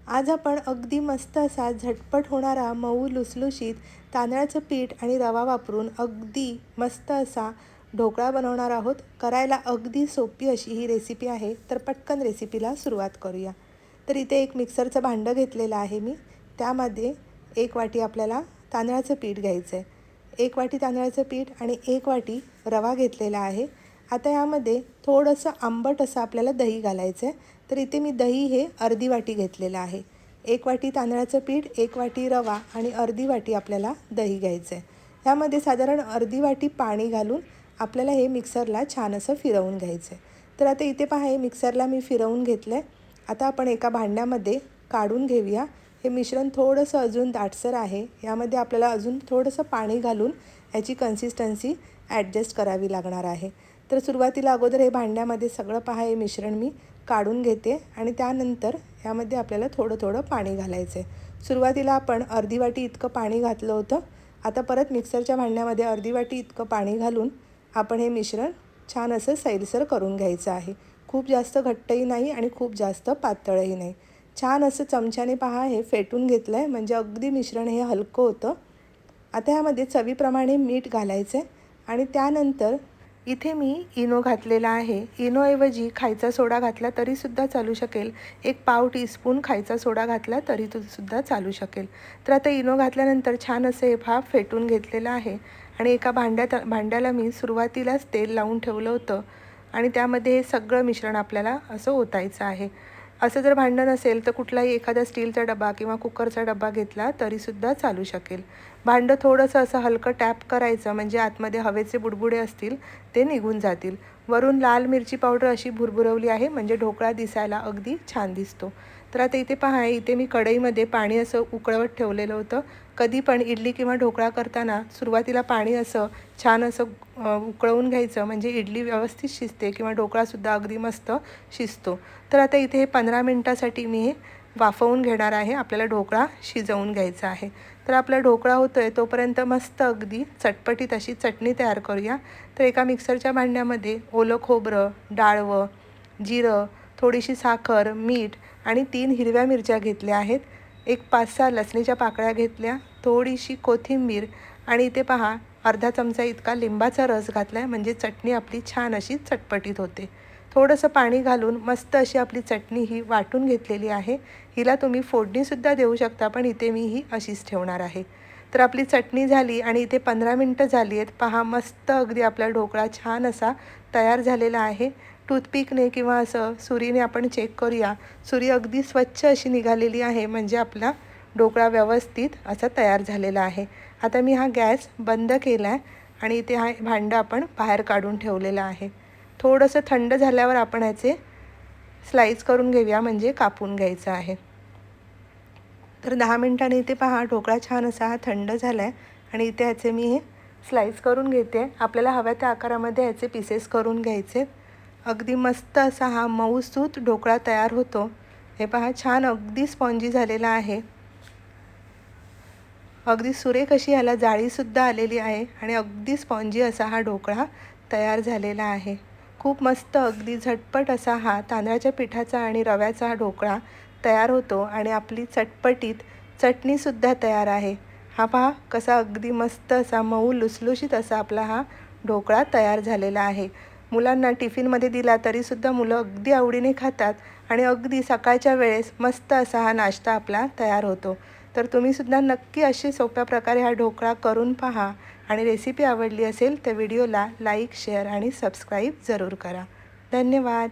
आज आपण अगदी मस्त असा झटपट होणारा मऊ लुसलुशीत तांदळाचं पीठ आणि रवा वापरून अगदी मस्त असा ढोकळा बनवणार आहोत. करायला अगदी सोपी अशी ही रेसिपी आहे. तर पटकन रेसिपीला सुरुवात करूया. तर इथे एक मिक्सरचं भांडं घेतलेलं आहे मी. त्यामध्ये 1 वाटी आपल्याला तांदळाचं पीठ घ्यायचं आहे. 1 वाटी तांदळाचं पीठ आणि 1 वाटी रवा घेतलेला आहे. आता यामध्ये थोडंसं आंबट असं आपल्याला दही घालायचं आहे. तर इथे मी दही हे अर्धी वाटी घेतलेलं आहे. 1 वाटी तांदळाचं पीठ, 1 वाटी रवा आणि अर्धी वाटी आपल्याला दही घ्यायचं आहे. ह्यामध्ये साधारण अर्धी वाटी पाणी घालून आपल्याला हे मिक्सरला छान असं फिरवून घ्यायचं आहे. तर आता इथे पहा, हे मिक्सरला मी फिरवून घेतलं आहे. आता आपण एका भांड्यामध्ये काढून घेऊया. हे मिश्रण थोडंसं अजून दाटसर आहे. यामध्ये आपल्याला अजून थोडंसं पाणी घालून याची कन्सिस्टन्सी ॲडजस्ट करावी लागणार आहे. तर सुरुवातीला अगोदर हे भांड्यामध्ये सगळं पहा, हे मिश्रण मी काढून घेते आणि त्यानंतर यामध्ये आपल्याला थोडं थोडं पाणी घालायचं आहे. सुरुवातीला आपण अर्धी वाटी इतकं पाणी घातलं होतं. आता परत मिक्सरच्या भांड्यामध्ये अर्धी वाटी इतकं पाणी घालून आपण हे मिश्रण छान असं सैलसर करून घ्यायचं आहे. खूप जास्त घट्टही नाही आणि खूप जास्त पातळही नाही. छान असं चमच्याने पहा हे फेटून घेतलं आहे, म्हणजे अगदी मिश्रण हे हलकं होतं. आता ह्यामध्ये चवीप्रमाणे मीठ घालायचं आहे आणि त्यानंतर इथे मी इनो घातलेला आहे. इनोऐवजी खायचा सोडा घातला तरीसुद्धा चालू शकेल. 1 पाव टीस्पून खायचा सोडा घातला तरीसुद्धा चालू शकेल. तर आता इनो घातल्यानंतर छान असं हे भाप फेटून घेतलेलं आहे आणि एका भांड्याला मी सुरुवातीलाच तेल लावून ठेवलं होतं आणि त्यामध्ये हे सगळं मिश्रण आपल्याला असं ओतायचं आहे. असं जर भांडं नसेल तर कुठलाही एखादा स्टीलचा डबा किंवा कुकरचा डबा घेतला तरीसुद्धा चालू शकेल. भांडं थोडंसं असं हलकं टॅप करायचं, म्हणजे आतमध्ये हवेचे बुडबुडे असतील ते निघून जातील. वरून लाल मिरची पावडर अशी भुरभुरवली आहे, म्हणजे ढोकळा दिसायला अगदी छान दिसतो. तर आता इथे पहा, इथे मी कढईमध्ये पाणी असं उकळवत ठेवलेलं होतं. कधी पण इडली किंवा ढोकळा करताना सुरुवातीला पाणी असं छान असं उकळवून घ्यायचं, म्हणजे इडली व्यवस्थित शिजते किंवा ढोकळासुद्धा अगदी मस्त शिजतो. तर आता इथे हे 15 मिनटासाठी मी हे वाफवून घेणार आहे. आपल्याला ढोकळा शिजवून घ्यायचा आहे. तर आपला ढोकळा होतो आहे तोपर्यंत मस्त अगदी चटपटीत अशी चटणी तयार करूया. तर एका मिक्सरच्या भांड्यामध्ये ओलं खोबरं, डाळवं, जिरं, थोडीशी साखर, मीठ आणि 3 हिरव्या मिरच्या घेतल्या आहेत. एक 5-6 लसणीच्या पाकळ्या घेतल्या, थोडीशी कोथिंबीर आणि इथे पहा अर्धा चमचा इतका लिंबाचा रस घातला आहे, म्हणजे चटणी आपली छान अशी चटपटीत होते. थोडंसं पाणी घालून मस्त अशी आपली चटणी ही वाटून घेतलेली आहे. हिला तुम्ही फोडणीसुद्धा देऊ शकता, पण इथे मी ही अशीच ठेवणार आहे. तर आपली चटणी झाली आणि इथे 15 मिनटं झाली आहेत. पहा मस्त अगदी आपला ढोकळा छान असा तयार झालेला आहे. टूथपिकने किंवा असं सुरीने आपण चेक करूया. सुरी अगदी स्वच्छ अशी निघालेली आहे, म्हणजे आपला ढोकळा व्यवस्थित असा तयार झालेला आहे. आता मी हा गॅस बंद केला आहे आणि इथे हा भांडं आपण बाहेर काढून ठेवलेलं आहे. थोडंसं थंड झाल्यावर आपण ह्याचे स्लाईस करून घेऊया, म्हणजे कापून घ्यायचं आहे. तर 10 मिनिटांनी इथे पहा ढोकळा छान असा हा थंड झाला आहे आणि इथे ह्याचे मी हे स्लाईस करून घेते. आपल्याला हव्या त्या आकारामध्ये ह्याचे पीसेस करून घ्यायचे. अगदी मस्त असा हा मऊसूत ढोकळा तयार होतो. हे पहा छान अगदी स्पॉन्जी झालेला आहे. अगदी सुरेख अशी ह्याला जाळीसुद्धा आलेली आहे आणि अगदी स्पॉन्जी असा हा ढोकळा तयार झालेला आहे. खूप मस्त अगदी झटपट असा हा तांदळाच्या पिठाचा आणि रव्याचा हा ढोकळा तयार होतो आणि आपली चटपटीत चटणीसुद्धा तयार आहे. हा पहा कसा अगदी मस्त असा मऊ लुसलुशीत असा आपला हा ढोकळा तयार झालेला आहे. मुलांना टिफिनमध्ये दिला तरीसुद्धा मुलं अगदी आवडीने खातात आणि अगदी सकाळच्या वेळेस मस्त असा हा नाश्ता आपला तयार होतो. तर तुम्हीसुद्धा नक्की अशी सोप्या प्रकारे हा ढोकळा करून पहा आणि रेसिपी आवडली असेल तर व्हिडिओला लाईक, शेअर आणि सबस्क्राईब जरूर करा. धन्यवाद.